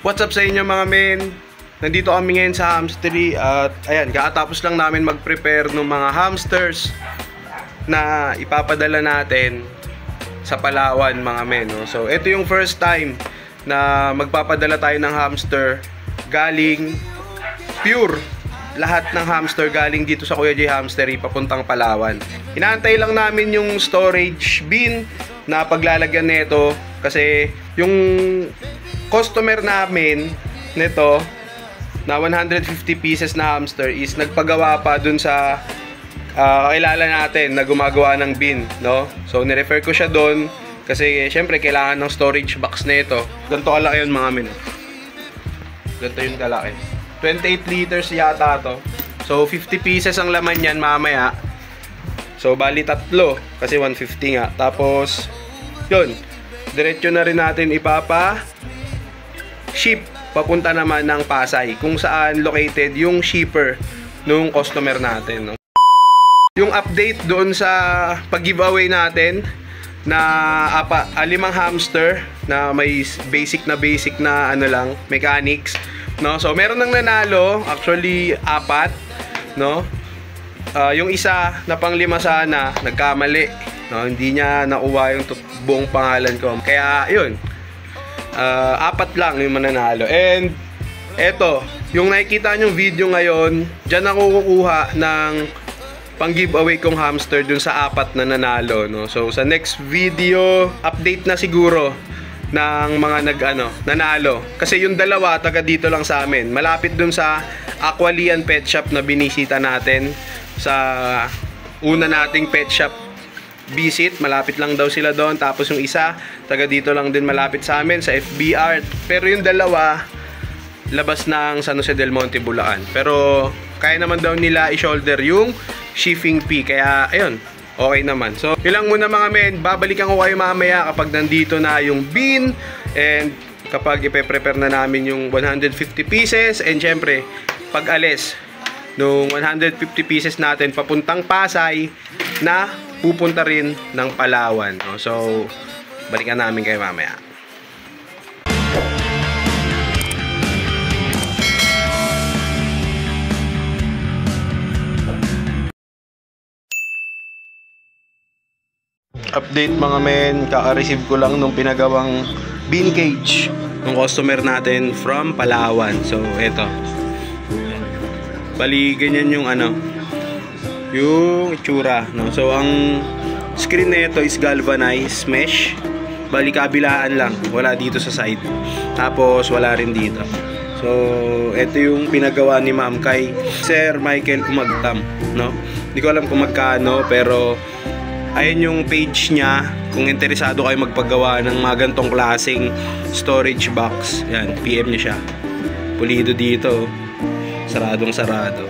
What's up sa inyo mga men? Nandito kami ngayon sa hamstery at ayan, kakatapos lang namin mag-prepare ng mga hamsters na ipapadala natin sa Palawan mga men. No? So ito yung first time na magpapadala tayo ng hamster galing pure. Lahat ng hamster galing dito sa Kuya J Hamstery papuntang Palawan. Inaantay lang namin yung storage bin na paglalagyan nito kasi yung customer namin nito na 150 pieces na hamster is nagpagawa pa dun sa kakilala natin na gumagawa ng bin, no? So nirefer ko siya doon kasi syempre kailangan ng storage box nito. Ganito kalaki yun mga min. Ganito yung kalaki. 28 liters yata to. So 50 pieces ang laman yan mamaya. So bali tatlo kasi 150 nga. Tapos yun, diretso na rin natin ship papunta naman ng Pasay kung saan located yung shipper nung customer natin, no? Yung update doon sa pag-giveaway natin na 5 hamster na may basic na ano lang, mechanics, no? So meron nang nanalo, actually 4, no? Yung isa na pang 5 sana nagkamali, no? Hindi niya nakuha yung buong pangalan ko. Kaya yun, 4 lang yung mananalo. And eto, yung nakikita nyong video ngayon, dyan ako kukuha ng pang giveaway kong hamster dun sa 4 na nanalo, no? So sa next video, update na siguro ng mga nanalo. Kasi yung dalawa taga dito lang sa amin, malapit dun sa Aqualian Pet Shop na binisita natin sa una nating pet shop visit, malapit lang daw sila doon. Tapos yung isa taga dito lang din malapit sa amin sa FBR. Pero yung dalawa labas ng San Jose del Monte, Bulacan. Pero kaya naman daw nila i-shoulder yung shipping fee. Kaya ayun, okay naman. So yun lang muna mga men. Babalikan ko kayo mamaya kapag nandito na yung bin and kapag ipe-prepare na namin yung 150 pieces. And syempre pag alis nung 150 pieces natin papuntang Pasay na pupunta rin ng Palawan, no? So balikan namin kayo mamaya. Update mga men, kaka-receive ko lang nung pinagawang bean cage ng customer natin from Palawan. So eto, bali ganyan yung yung itsura, no? So ang screen na ito is galvanized mesh. Bali kabilaan lang, wala dito sa side. Tapos wala rin dito. So ito yung pinagawa ni Ma'am kay Sir Michael Umagtam, no? Hindi ko alam kung magkano, pero ayun yung page niya kung interesado kayo magpagawa ng mga gantong klaseng storage box. Yan, PM niya siya. Pulido dito, saradong sarado.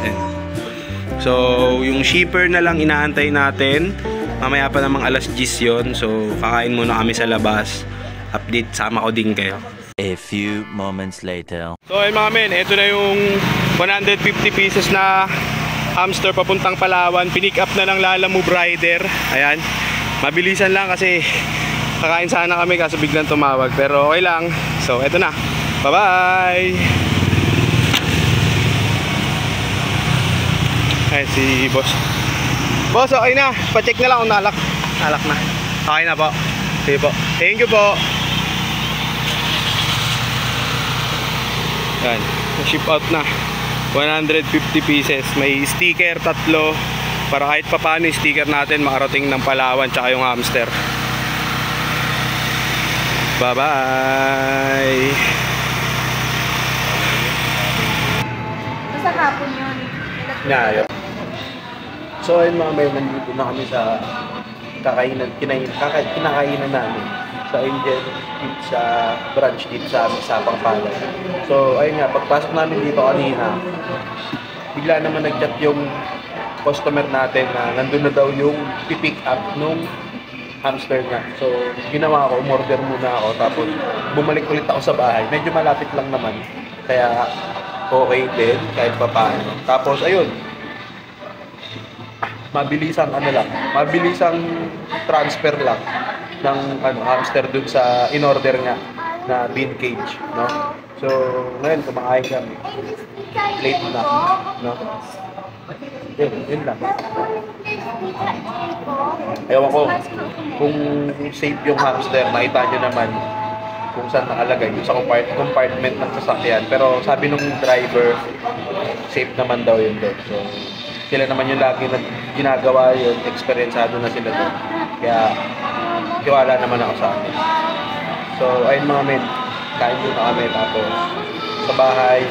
Ayan. So yung shipper na lang inaantay natin. Mamaya pa namang alas 10 yun. So kakain muna kami sa labas. Update, sama ko din kayo. A few moments later. So ayun mga men, ito na yung 150 pieces na hamster papuntang Palawan. Pinick up na ng Lala Move Rider. Ayan, mabilisan lang kasi kakain sana kami kaso biglang tumawag. Pero okay lang. So eto na, bye bye. Ay si boss. Boss, okay na. Pa-check na lang kung nalak. Nalak na. Okay na po. Sige po. Thank you po. Yan, ship out na 150 pieces. May sticker 3 para kahit pa paano yung sticker natin makarating ng Palawan tsaka yung hamster. Bye bye. Basta hapon yun. Ngayon. So ayun mga may, nandito na kami sa kinakainan namin sa Angel sa branch dito sa Sapang Palay. So ayun nga, pagpasok namin dito kanina, bigla naman nag-chat yung customer natin na nandun na daw yung pipick up nung hamster niya. So ginawa ko, umorder muna ako, tapos bumalik ulit ako sa bahay. Medyo malapit lang naman, kaya okay din kahit pa paano. Tapos ayun, mabilisang mabilisang transfer lang ng hamster dun sa in-order niya. na bean cage, no? So, ngayon, kumakain kami. Late na, no? Yun lang. Ewan ko, kung safe yung hamster, nakita nyo naman kung saan nakalagay, yung sa compartment ng sasakyan. Pero sabi nung driver, safe naman daw yun doon. So, sila naman yung lagi na ginagawa yun, experiencado na sila doon. Kaya, tiwala naman ako sa akin. So, ayun mga men, kain doon na kami. Tapos, sa bahay,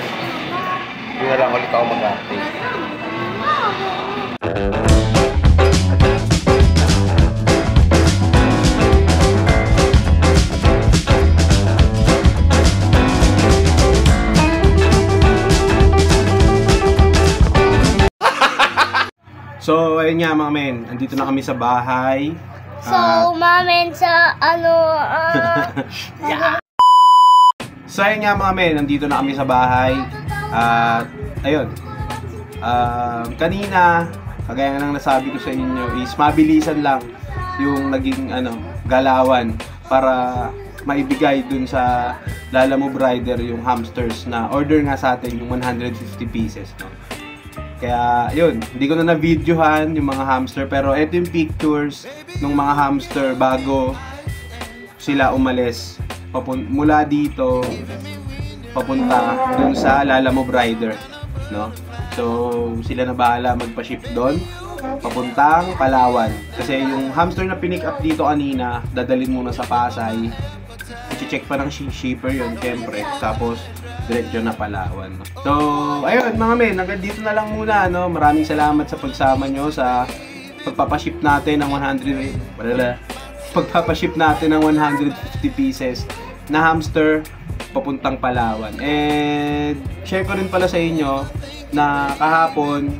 yun na lang ulit ako mag-update. So, ayun nga mga men, andito na kami sa bahay. So, mamen sa So, ayun nga mga men, andito na kami sa bahay. At, ayun. Kanina, kagaya nga nang nasabi ko sa inyo, is mabilisan lang yung naging galawan para maibigay dun sa Lalamove Rider yung hamsters na order nga sa atin yung 150 pieces, no? Kaya, yun, hindi ko na na-videohan yung mga hamster, pero eto yung pictures ng mga hamster bago sila umalis mula dito papunta dun sa Lalamove Rider, no? So, sila na bahala magpa-ship doon papuntang Palawan. Kasi yung hamster na pinick up dito kanina, dadalhin muna sa Pasay. I-check pa ng shipper yun, syempre. Tapos, diretso na Palawan. So, ayun mga men, hanggang dito na lang muna, no? Maraming salamat sa pagsama nyo sa pagpapaship natin ng 150 pieces na hamster papuntang Palawan. And share ko rin pala sa inyo na kahapon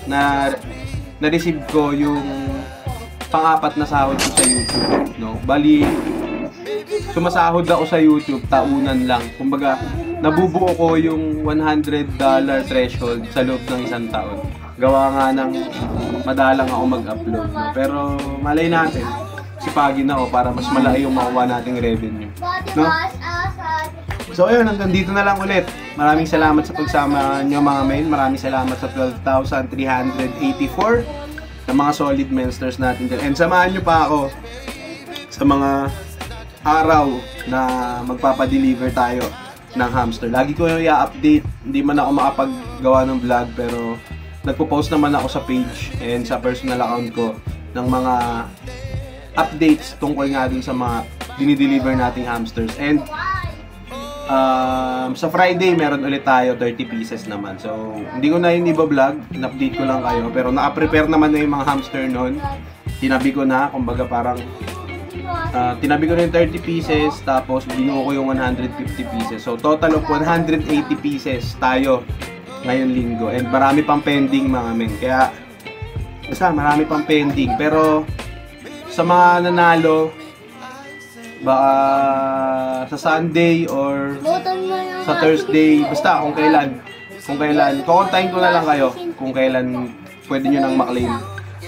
na-receive ko yung pang-apat na sahod ko sa YouTube, no? Bali, sumasahod ako sa YouTube taunan lang. Kumbaga, nabubuo ko yung $100 threshold sa loob ng isang taon. Gawa nga ng madalang ako mag-upload, no? Pero malay natin, sipagin na ako para mas malaki yung makuha nating revenue, no? So ayun, hanggang dito na lang ulit. Maraming salamat sa pagsama nyo mga men. Maraming salamat sa 12,384 na mga solid mensters natin dyan. And samahan nyo pa ako sa mga araw na magpapadeliver tayo ng hamster. Lagi ko yung i-update. Hindi man ako makapaggawa ng vlog, pero nagpo-post naman ako sa page and sa personal account ko ng mga updates tungkol nga dun sa mga dinideliver nating hamsters. And sa Friday meron ulit tayo 30 pieces naman. So hindi ko na yun iba-vlog, in-update ko lang kayo. Pero naka-prepare naman na yung mga hamster nun. Tinabi ko na, kumbaga parang tinabi ko na yung 30 pieces, tapos binuo ko yung 150 pieces. So total of 180 pieces tayo ngayon linggo. And marami pang pending mga men. Kaya basta marami pang pending. Pero sa mga nanalo, baka sa Sunday or sa Thursday, basta kung kailan kukontahin ko na lang kayo kung kailan pwede nyo nang maklaim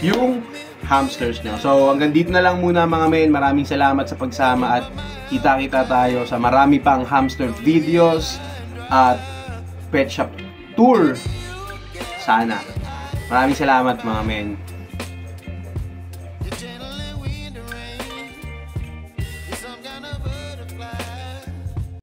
yung hamsters nyo. So hanggang dito na lang muna mga men. Maraming salamat sa pagsama at kita-kita tayo sa marami pang hamster videos at pet shop tour sana. Maraming salamat mga men.